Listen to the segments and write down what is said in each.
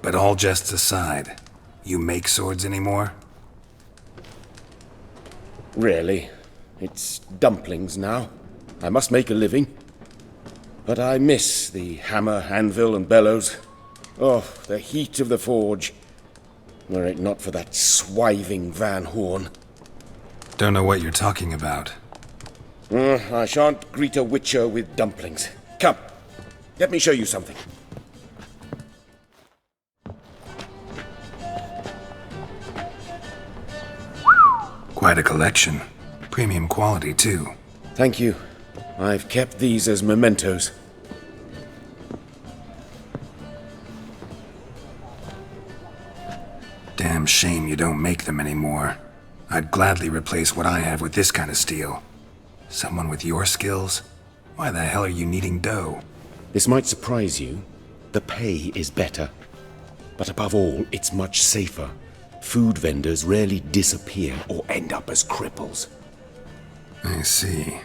But all jests aside, you make swords anymore? Really? It's dumplings now. I must make a living. But I miss the hammer, anvil, and bellows. Oh, the heat of the forge. Were it not for that swiving Van Horn. Don't know what you're talking about. I shan't greet a witcher with dumplings. Come, let me show you something. Quite a collection. Premium quality, too. Thank you. I've kept these as mementos. Damn shame you don't make them anymore. I'd gladly replace what I have with this kind of steel. Someone with your skills? Why the hell are you needing dough? This might surprise you. The pay is better. But above all, it's much safer. Food vendors rarely disappear or end up as cripples. I see.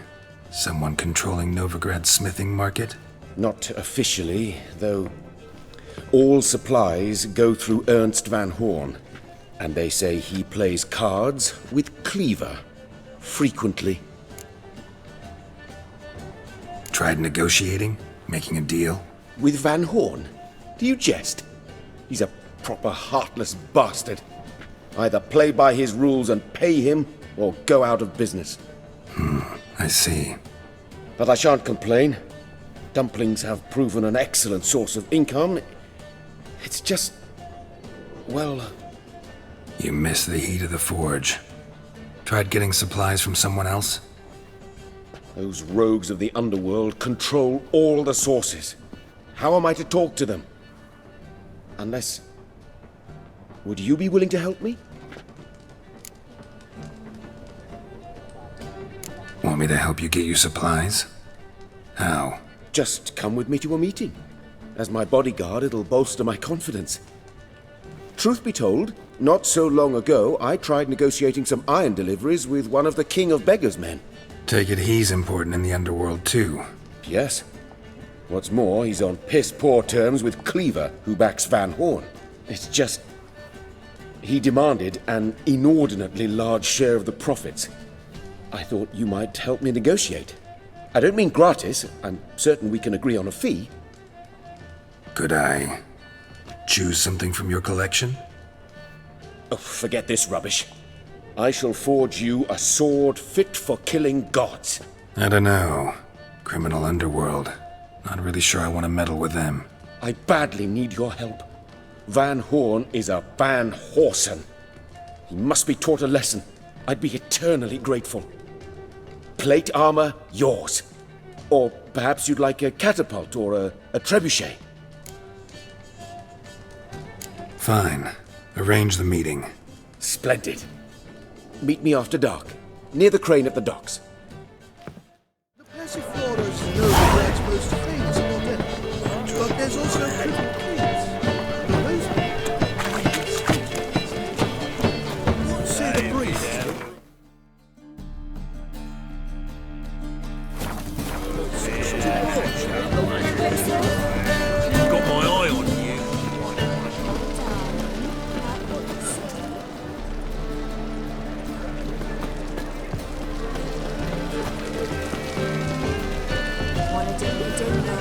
Someone controlling Novigrad's smithing market? Not officially, though. All supplies go through Ernst Van Horn, and they say he plays cards with Cleaver, frequently. Tried negotiating? Making a deal? With Van Horn? Do you jest? He's a proper heartless bastard. Either play by his rules and pay him, or go out of business. I see. But I shan't complain. Dumplings have proven an excellent source of income. It's just... well... You miss the heat of the forge. Tried getting supplies from someone else? Those rogues of the underworld control all the sources. How am I to talk to them? Unless... would you be willing to help me? Want me to help you get you supplies? How? Just come with me to a meeting. As my bodyguard, it'll bolster my confidence. Truth be told, not so long ago, I tried negotiating some iron deliveries with one of the King of Beggars men. Take it he's important in the underworld, too. Yes. What's more, he's on piss-poor terms with Cleaver, who backs Van Horn. It's just... he demanded an inordinately large share of the profits. I thought you might help me negotiate. I don't mean gratis. I'm certain we can agree on a fee. Could I choose something from your collection? Oh, forget this rubbish. I shall forge you a sword fit for killing gods. I don't know. Criminal underworld. Not really sure I want to meddle with them. I badly need your help. Van Horn is a Van Horsen. He must be taught a lesson. I'd be eternally grateful. Plate armor, yours. Or perhaps you'd like a catapult or a trebuchet. Fine. Arrange the meeting. Splendid. Meet me after dark, near the crane at the docks. The Passifloras know the Brad's most famous model, but there's also crippled kids. What say the priest? Got my eye on you. Wanna do me dinner?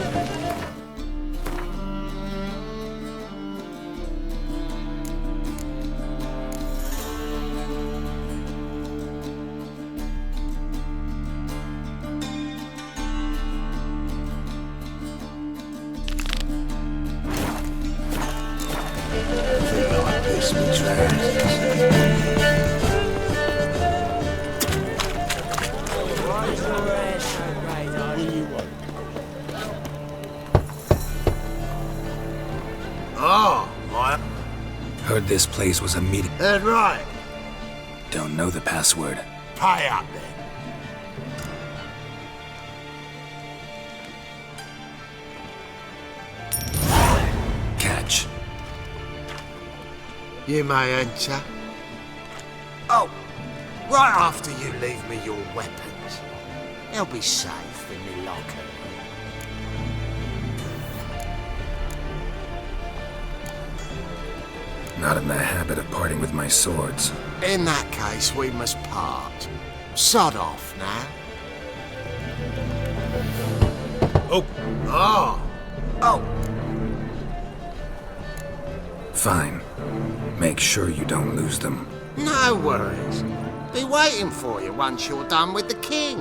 Heard this place was a meeting. That's right. Don't know the password. Pay up then. Catch. You may enter. Oh, right after you leave me your weapons. They'll be safe in the locker. Not in the habit of parting with my swords. In that case, we must part. Sod off now. Oh, Oh, Fine. Make sure you don't lose them. no worries. Be waiting for you once you're done with the king.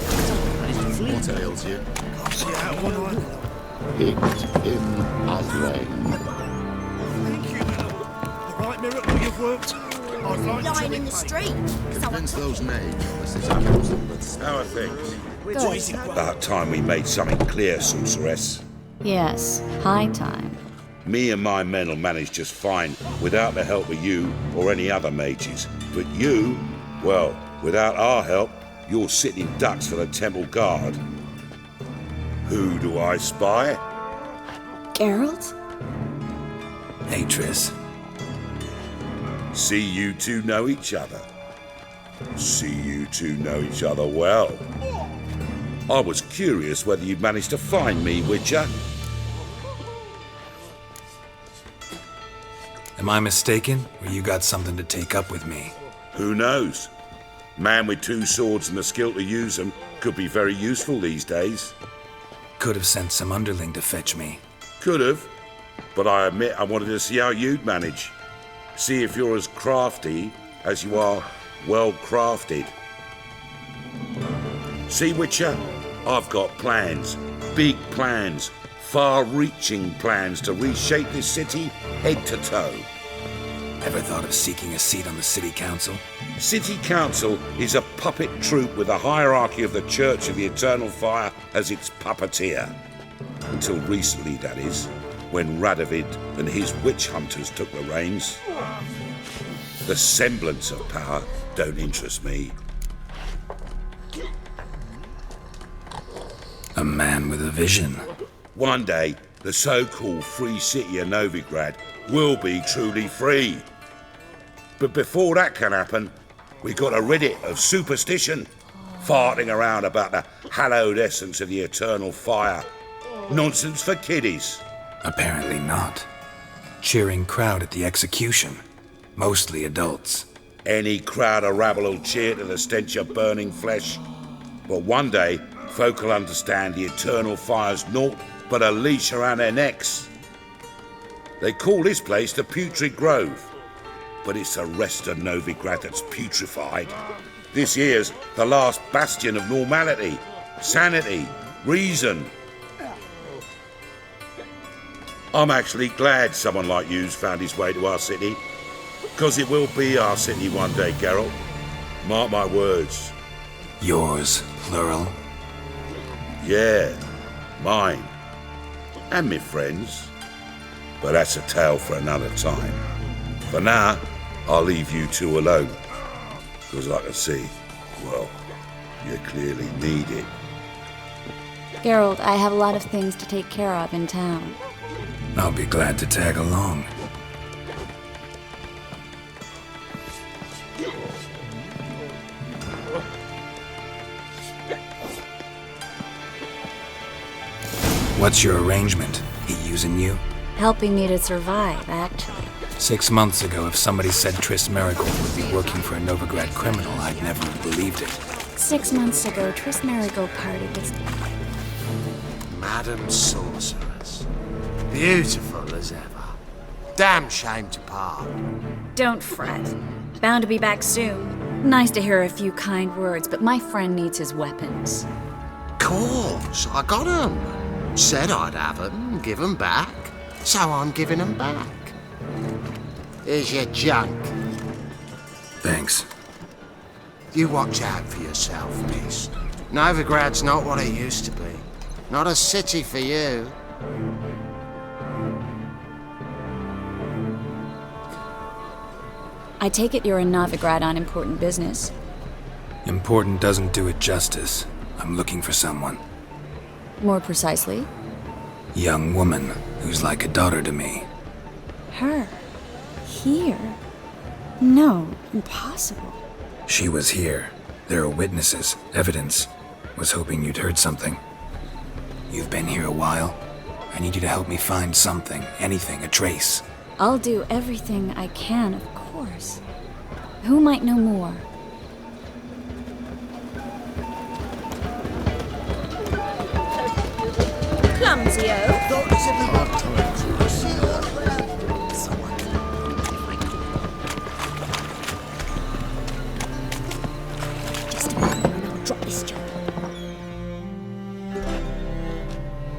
what ails you? Can't see out one eye. Picked him as rain. Thank you, my lord. The right miracle you've worked. I'd like Lying to in the street. Convince those knaves of the city council that How are things? Good. About time we made something clear, sorceress. Yes, high time. Me and my men will manage just fine without the help of you or any other mages. But you, well, without our help, you're sitting ducks for the temple guard. Who do I spy? Geralt? Hey, Triss. See you two know each other. See you two know each other well. I was curious whether you'd managed to find me, Witcher. Am I mistaken, or you got something to take up with me? Who knows? Man with two swords and the skill to use them could be very useful these days. Could have sent some underling to fetch me. Could have, but I admit I wanted to see how you'd manage. See if you're as crafty as you are well crafted. See, Witcher, I've got plans, big plans, far-reaching plans to reshape this city head to toe. Ever thought of seeking a seat on the city council? City Council is a puppet troupe with the hierarchy of the Church of the Eternal Fire as its puppeteer. Until recently, that is, when Radovid and his witch hunters took the reins. The semblance of power don't interest me. A man with a vision. One day, the so-called free city of Novigrad will be truly free. But before that can happen, we got to rid it of superstition, farting around about the hallowed essence of the eternal fire. Nonsense for kiddies. Apparently not. Cheering crowd at the execution. Mostly adults. Any crowd of rabble will cheer to the stench of burning flesh. But one day, folk will understand the eternal fire's naught but a leash around their necks. They call this place the Putrid Grove, but it's the rest of Novigrad that's putrefied. This here's the last bastion of normality, sanity, reason. I'm actually glad someone like you's found his way to our city, because it will be our city one day, Geralt. Mark my words. Yours, plural. Yeah, mine. And me friends. But that's a tale for another time. For now, I'll leave you two alone. Because I can see, well, you clearly need it. Geralt, I have a lot of things to take care of in town. I'll be glad to tag along. What's your arrangement? He using you? Helping me to survive, actually. 6 months ago, if somebody said Triss Marigold would be working for a Novigrad criminal, I'd never have believed it. 6 months ago, Triss Marigold parted with... Madam Sorceress. Beautiful as ever. Damn shame to part. Don't fret. Bound to be back soon. Nice to hear a few kind words, but my friend needs his weapons. Course, I got 'em. Said I'd have 'em, give 'em back. So I'm giving 'em back. Here's your junk. Thanks. You watch out for yourself, miss. Novigrad's not what it used to be. Not a city for you. I take it you're in Novigrad on important business. Important doesn't do it justice. I'm looking for someone. More precisely, Young woman who's like a daughter to me. her. Here? No, impossible. She was here. There are witnesses, evidence. Was hoping you'd heard something. You've been here a while. I need you to help me find something, anything, a trace. I'll do everything I can, of course. Who might know more? Clumsy-o. Thought as if we Hard times. I see you all around. Someone Just a moment and I'll drop this job.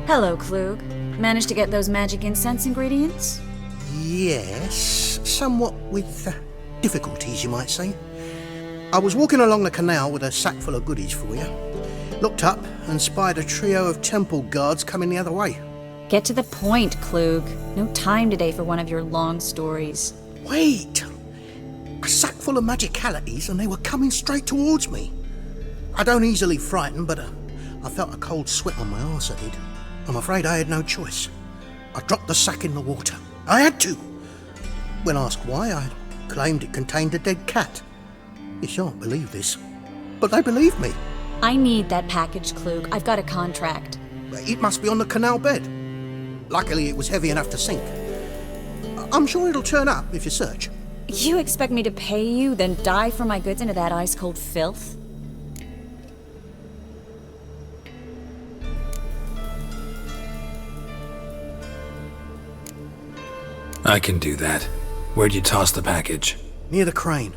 Hello, Klug. Managed to get those magic incense ingredients? Yes, somewhat with difficulties, you might say. I was walking along the canal with a sack full of goodies for you. Looked up and spied a trio of temple guards coming the other way. Get to the point, Klug. No time today for one of your long stories. Wait! A sack full of magicalities and they were coming straight towards me. I don't easily frighten, but I felt a cold sweat on my arse, I did. I'm afraid I had no choice. I dropped the sack in the water. I had to. When asked why, I claimed it contained a dead cat. You shan't believe this, but they believed me. I need that package, Klug. I've got a contract. It must be on the canal bed. Luckily, it was heavy enough to sink. I'm sure it'll turn up if you search. You expect me to pay you, then dive for my goods into that ice-cold filth? I can do that. Where'd you toss the package? Near the crane.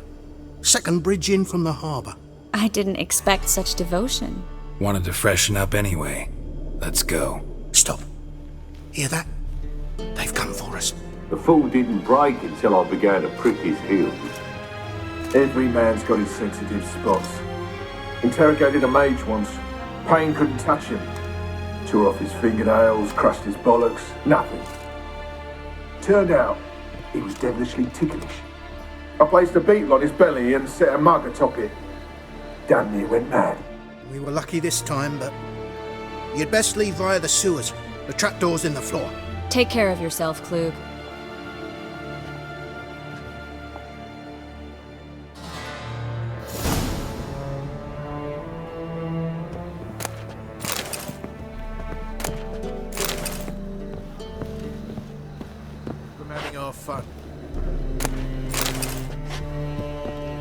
Second bridge in from the harbour. I didn't expect such devotion. Wanted to freshen up anyway. Let's go. Stop. Hear that? They've come for us. The fall didn't break until I began to prick his heels. Every man's got his sensitive spots. Interrogated a mage once. Pain couldn't touch him. Tore off his fingernails, crushed his bollocks, nothing. Turned out, he was devilishly ticklish. I placed a beetle on his belly and set a mug atop it. Damn near went mad. We were lucky this time, but you'd best leave via the sewers. The trapdoor's in the floor. Take care of yourself, Klug. We're having our fun.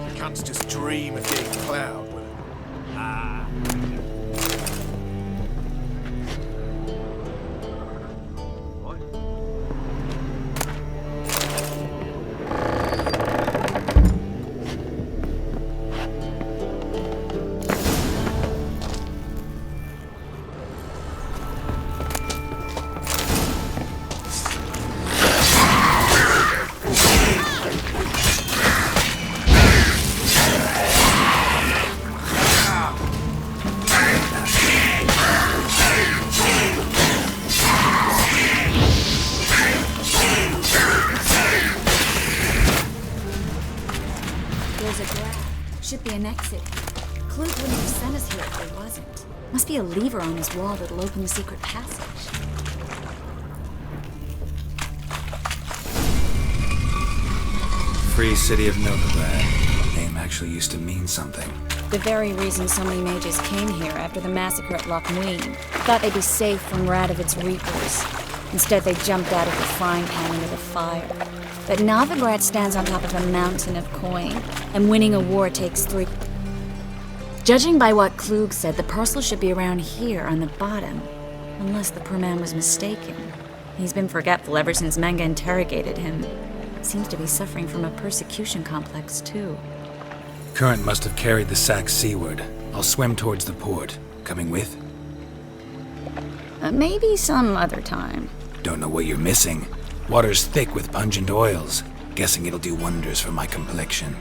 The cunts just dream of getting plowed with it. Ah. There's a grab. Should be an exit. Klug wouldn't have sent us here if there wasn't. Must be a lever on his wall that'll open the secret passage. Free City of Novigrad. Name actually used to mean something. The very reason so many mages came here after the massacre at Loch Muin. Thought they'd be safe from Radovid's reapers. Instead, they jumped out of the frying pan into the fire. But Novigrad stands on top of a mountain of coin, and winning a war takes 3. Judging by what Klug said, the parcel should be around here on the bottom. Unless the poor man was mistaken. He's been forgetful ever since Manga interrogated him. Seems to be suffering from a persecution complex, too. Current must have carried the sack seaward. I'll swim towards the port. Coming with? Maybe some other time. Don't know what you're missing. Water's thick with pungent oils. Guessing it'll do wonders for my complexion.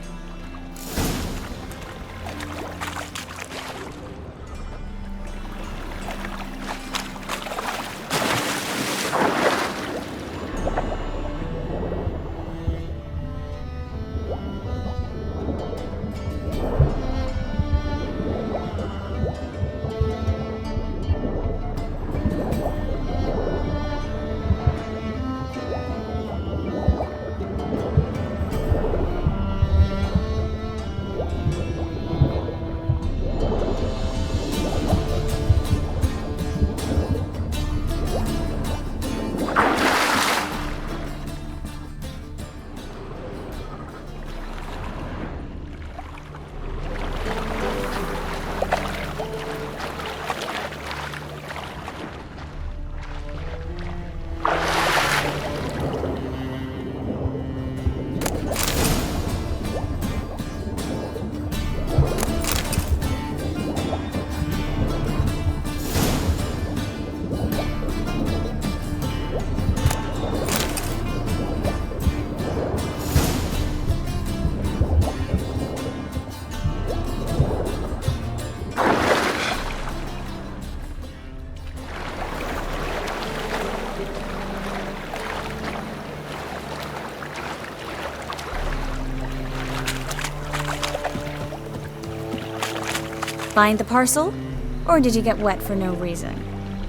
Find the parcel? Or did you get wet for no reason?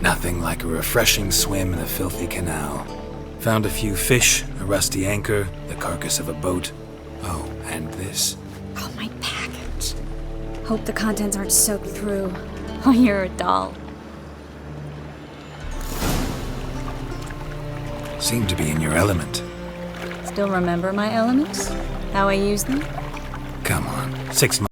Nothing like a refreshing swim in a filthy canal. Found a few fish, a rusty anchor, the carcass of a boat. Oh, and this. Oh, my package. Hope the contents aren't soaked through. Oh, you're a doll. Seem to be in your element. Still remember my elements? How I use them? Come on, 6 months.